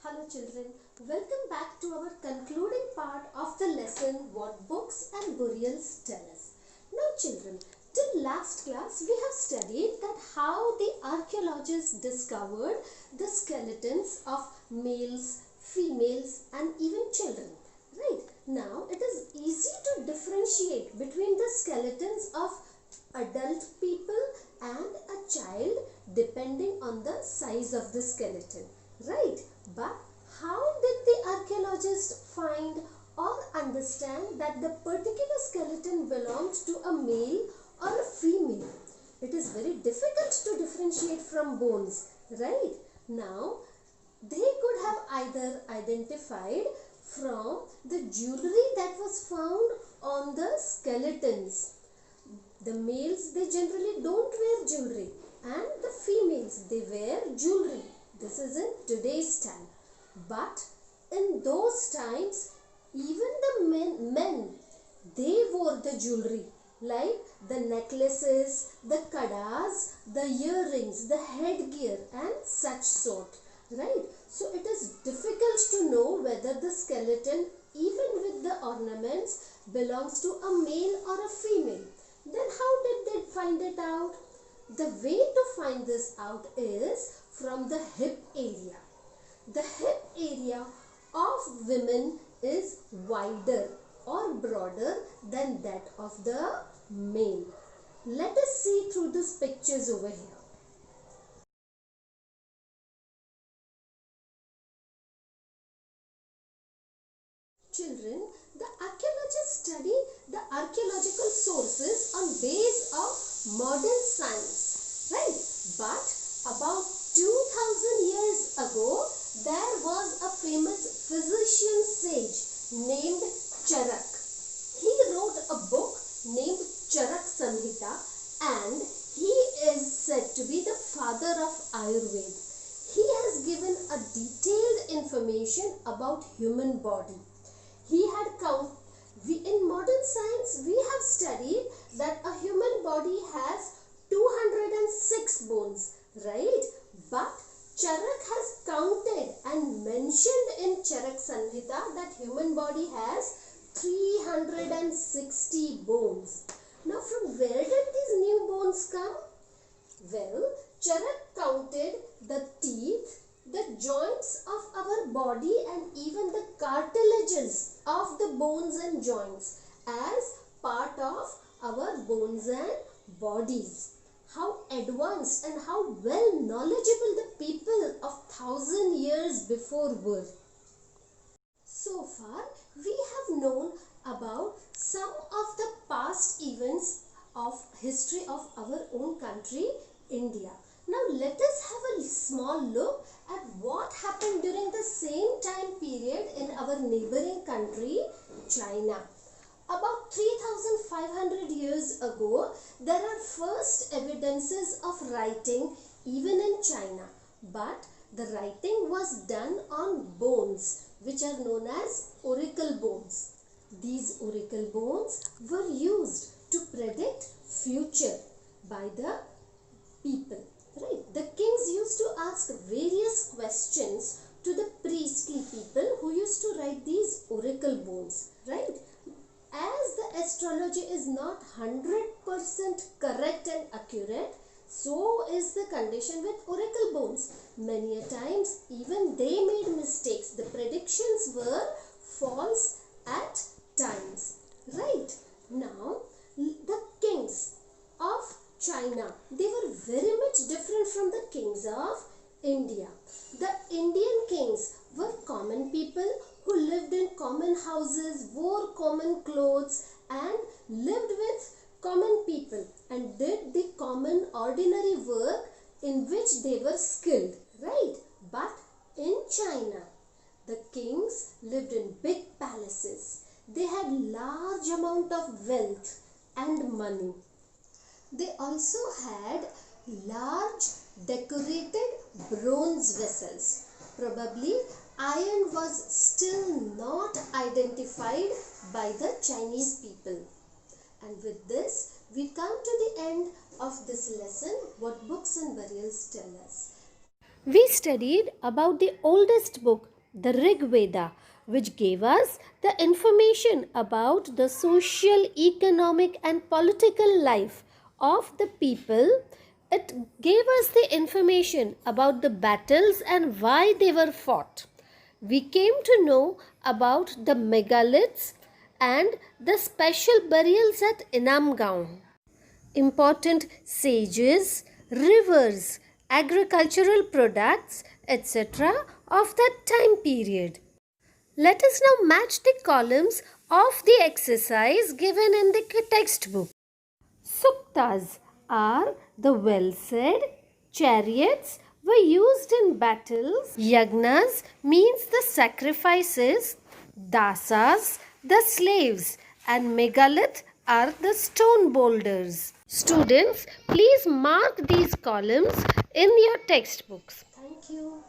Hello children, welcome back to our concluding part of the lesson What Books and Burials Tell Us. Now children, till last class we have studied that how the archaeologists discovered the skeletons of males, females and even children. Right, now it is easy to differentiate between the skeletons of adult people and a child depending on the size of the skeleton, right? But how did the archaeologists find or understand that the particular skeleton belonged to a male or a female? It is very difficult to differentiate from bones, right? Now they could have either identified from the jewelry that was found on the skeletons. The males, they generally don't wear jewelry, and the females, they wear jewelry. This is in today's time. But in those times, even the men they wore the jewelry, like the necklaces, the kadas, the earrings, the headgear and such sort, right? So it is difficult to know whether the skeleton, even with the ornaments, belongs to a male or a female. Then how did they find it out? The way to find this out is from the hip area. The hip area of women is wider or broader than that of the male. Let us see through these pictures over here. Children, the archaeologists study the archaeological sources on base of modern science, right? But about 2000 years ago, there was a famous physician sage named Charak. He wrote a book named Charak Samhita, and he is said to be the father of Ayurveda. He has given a detailed information about human body. He had in modern science we have studied that a human body has 206 bones, right? But Charak has counted and mentioned in Charak Samhita that human body has 360 bones. Now from where did these new bones come? Well, Charak counted the teeth, the joints of our body and even the cartilages of the bones and joints as part of our bones and bodies. How advanced and how well knowledgeable the people of 1000 years before were. So far, we have known about some of the past events of history of our own country, India. Now let us have a small look at what happened during the same time period in our neighboring country, China. About 3500 years ago, there are first evidences of writing even in China. But the writing was done on bones, which are known as oracle bones. These oracle bones were used to predict future by the people, right? The kings used to ask various questions to the priestly people who used to write these oracle bones, right? As the astrology is not 100% correct and accurate, so is the condition with oracle bones. Many a times even they made mistakes. The predictions were false at times, right? Now the kings of China, they were very much different from the kings of India. The Indian kings were common people who lived in common houses, wore common clothes and lived with common people and did the common ordinary work in which they were skilled, right? But in China, the kings lived in big palaces. They had large amount of wealth and money. They also had large decorated bronze vessels. Probably iron was still not identified by the Chinese people. And with this, we come to the end of this lesson, What Books and Burials Tell Us. We studied about the oldest book, the Rig Veda, which gave us the information about the social, economic, and political life of the people. It gave us the information about the battles and why they were fought. We came to know about the megaliths and the special burials at Inamgaon, important sages, rivers, agricultural products, etc. of that time period. Let us now match the columns of the exercise given in the textbook. Suktas are the well said, chariots were used in battles, yagnas means the sacrifices, dasas the slaves, and megalith are the stone boulders. Students, please mark these columns in your textbooks. Thank you.